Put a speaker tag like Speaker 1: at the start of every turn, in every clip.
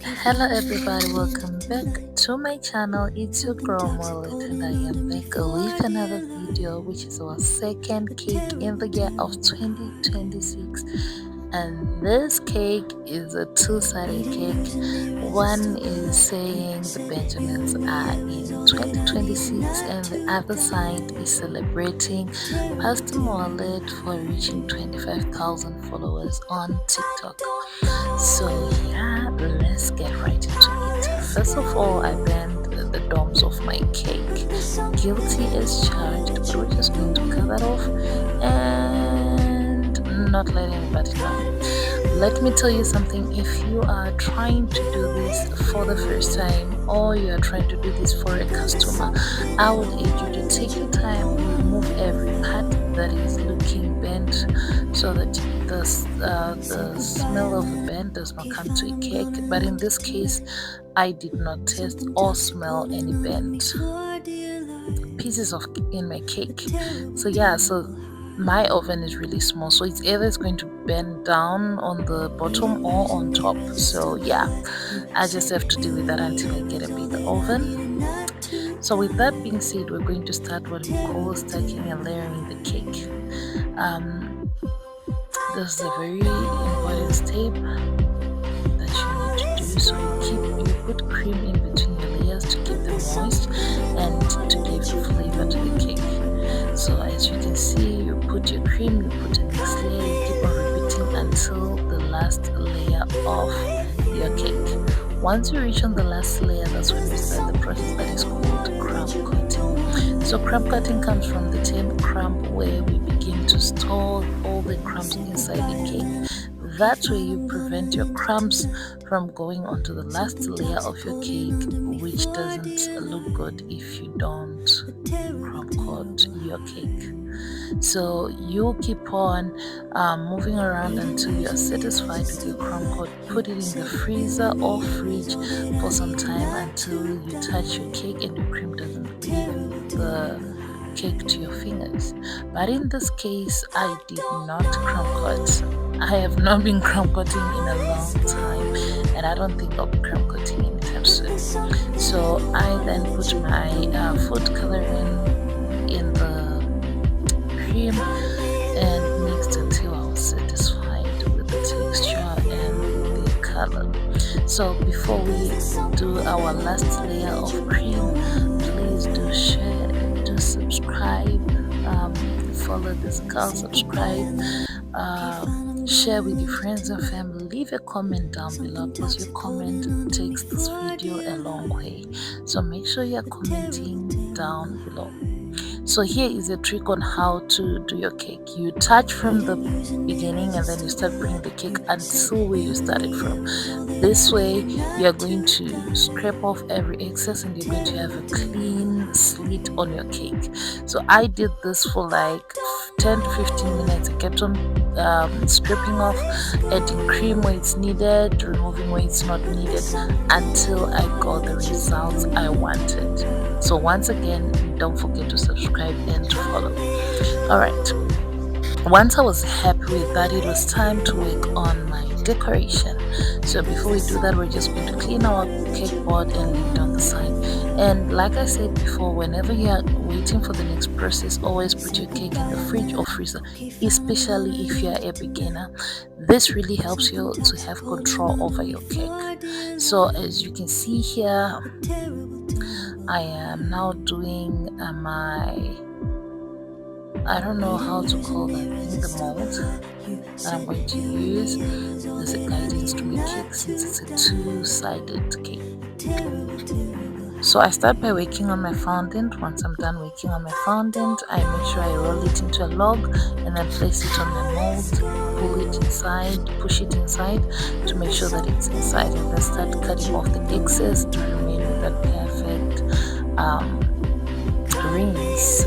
Speaker 1: Hello everybody, welcome back to my channel. It's your girl Mullet and I am back with another video, which is our second cake in the year of 2026. And this cake is a two-sided cake. One is saying the Benjamins are in 2026 and the other side is celebrating Pastor Mullet for reaching 25,000 followers on TikTok. So yeah, let's get right into it. First of all, I burned the domes of my cake. Guilty as charged, but we're just going to cut that off and not let anybody know. Let me tell you something, if you are trying to do this for the first time or you are trying to do this for a customer, I would urge you to take your time, remove every part that is looking bent so that the smell of the bent does not come to a cake. But in this case, I did not taste or smell any bent pieces of in my cake. So yeah, so my oven is really small, so it's either it's going to bend down on the bottom or on top. So yeah, I just have to deal with that until I get a bigger oven. So with that being said, we're going to start what we call stacking and layering the cake. This is a very important step that you need to do. So you put cream in between your layers to keep them moist and to give flavor to the cake. So as you can see, you put your cream, you put the next layer, you keep on repeating until the last layer of your cake. Once you reach on the last layer, that's when we start the process that is called crumb cutting. So crumb cutting comes from the term crumb, where we begin to store all the crumbs inside the cake. That way you prevent your crumbs from going onto the last layer of your cake, which doesn't look good if you don't crumb cut your cake. So you keep on moving around until you are satisfied with your crumb cut. Put it in the freezer or fridge for some time until you touch your cake and your cream doesn't leave the cake to your fingers. But in this case, I did not crumb cut. I have not been crumb cutting in a long time, and I don't think I'll be crumb cutting anytime soon. So I then put my food coloring in the cream and mixed until I was satisfied with the texture and the color. So before we do our last layer of cream, please do share, do subscribe, follow this girl, subscribe, share with your friends and family. Leave a comment down below because your comment takes this video a long way. So make sure you're commenting down below. So here is a trick on how to do your cake. You touch from the beginning and then you start bringing the cake until where you started from. This way you are going to scrape off every excess and you're going to have a clean slit on your cake. So I did this for like 10 to 15 minutes. I kept on scraping off, adding cream where it's needed, removing where it's not needed, until I got the results I wanted. So once again, don't forget to subscribe and to follow. Alright, once I was happy with that, it was time to work on my decoration. So before we do that, we're just going to clean our cake board and leave it on the side. And like I said before, whenever you are waiting for the next process, always put your cake in the fridge or freezer, especially if you are a beginner. This really helps you to have control over your cake. So as you can see here, I am now doing I don't know how to call that thing, the mold that I'm going to use as a guidance to my cake, since it's a two-sided cake. So I start by working on my fondant. Once I'm done working on my fondant, I make sure I roll it into a log and then place it on my mold, pull it inside, push it inside to make sure that it's inside, and then start cutting off the excess to remain with that perfect rings.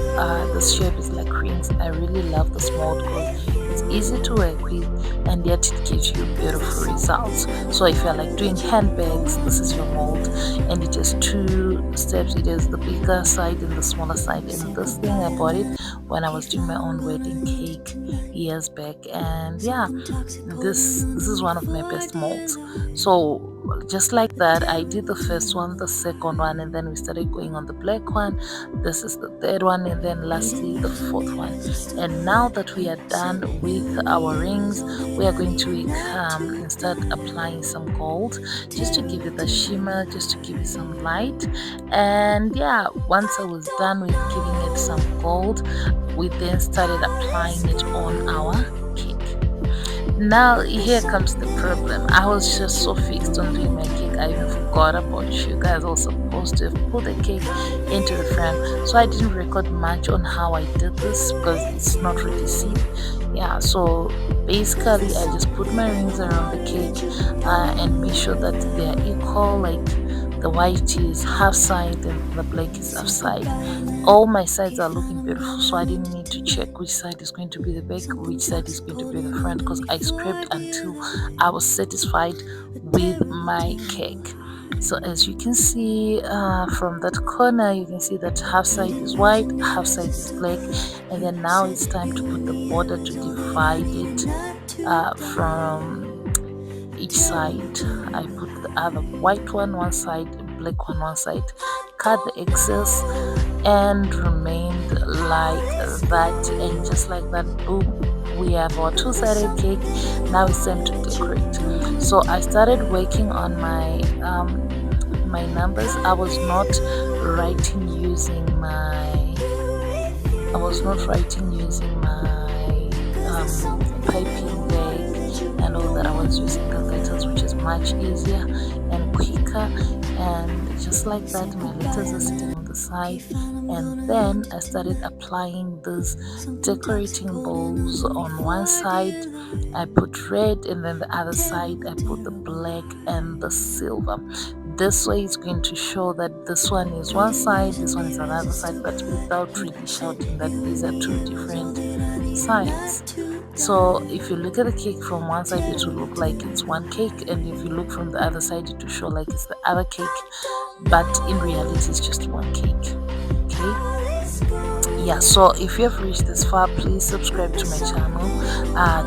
Speaker 1: This shape is like rings. I really love this mold because it's easy to work with and yet it gives you beautiful results. So if you're like doing handbags, this is your mold, and it has two steps. It has the bigger side and the smaller side, and this thing I bought it when I was doing my own wedding cake years back, and yeah, this is one of my best molds. So just like that, I did the first one, the second one, and then we started going on the black one. This is the third one, and then lastly the fourth one. And now that we are done with our rings, we are going to start applying some gold, just to give it a shimmer, just to give it some light. And yeah, once I was done with giving it some gold, we then started applying it on our cake. Now here comes the problem. I was just so fixed on doing my cake, I even forgot about you guys. I was supposed to have put the cake into the frame, so I didn't record much on how I did this because it's not really seen. Yeah, so basically I just put my rings around the cake and make sure that they are equal, like the white is half side and the black is half side. All my sides are looking beautiful, so I didn't need to check which side is going to be the back, which side is going to be the front, because I scraped until I was satisfied with my cake. So as you can see from that corner, you can see that half side is white, half side is black, and then now it's time to put the border to divide it from each side. I put the other white one side, black one side, cut the excess, and remained like that. And just like that, boom, we have our two-sided cake. Now it's time to decorate. So I started working on my my numbers. I was not writing using my piping bag and all that. I was using the letters, which is much easier and quicker. And just like that, my letters are sitting on the side. And then I started applying these decorating balls on one side. I put red, and then the other side I put the black and the silver. This way it's going to show that this one is one side, this one is another side, but without really shouting that these are two different sides. So if you look at the cake from one side, it will look like it's one cake, and if you look from the other side, it will show like it's the other cake, but in reality it's just one cake. Okay, yeah, so if you have reached this far, please subscribe to my channel,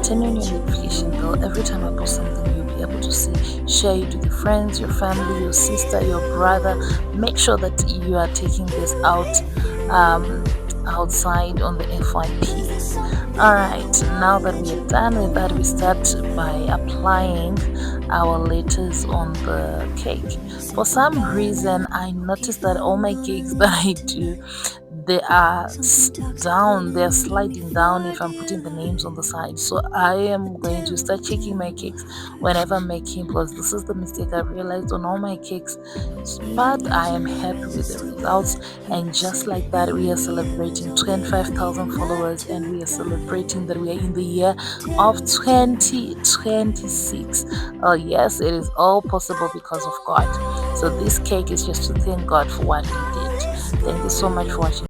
Speaker 1: turn on your notification bell. Every time I post something, you'll be able to see. Share it with your friends, your family, your sister, your brother. Make sure that you are taking this out outside on the FYP. Alright, now that we are done with that, we start by applying our letters on the cake. For some reason, I noticed that all my cakes that I do, they are down, they're sliding down if I'm putting the names on the side. So I am going to start checking my cakes whenever I'm making, because this is the mistake I've realized on all my cakes. But I am happy with the results, and just like that, we are celebrating 25,000 followers, and we are celebrating that we are in the year of 2026. Oh yes, it is all possible because of God. So this cake is just to thank God for what He did. Thank you so much for watching.